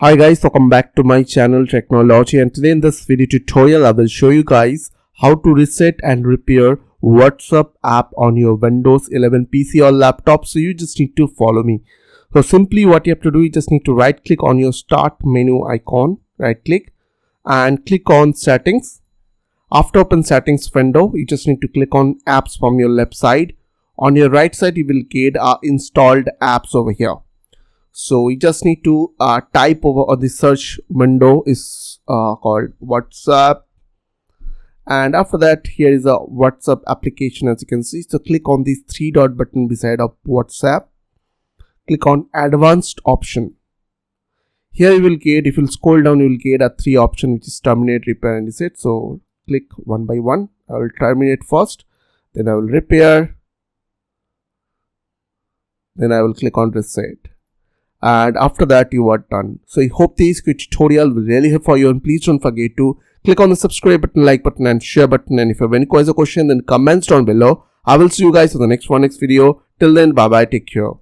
Hi guys, welcome back to my channel Technology, and today in this video tutorial I will show you guys how to reset and repair WhatsApp app on your Windows 11 PC or laptop. So you just need to follow me. So simply what you have to do, you just need to right click on your start menu icon, right click and click on settings. After open settings window, you just need to click on apps from your left side. On your right side you will get installed apps over here. So we just need to type over, or the search window is called WhatsApp, and after that here is a WhatsApp application, as you can see. So click on this three dot button beside of WhatsApp, click on advanced option. Here you will get, if you scroll down, you will get a three option, which is terminate, repair and reset. So click one by one. I will terminate first, then I will repair, then I will click on reset. And after that you are done. So I hope this quick tutorial will really help for you, and please don't forget to click on the subscribe button, like button and share button, and if you have any questions or question, then comments down below. I will see you guys in the next video. Till then, bye bye, take care.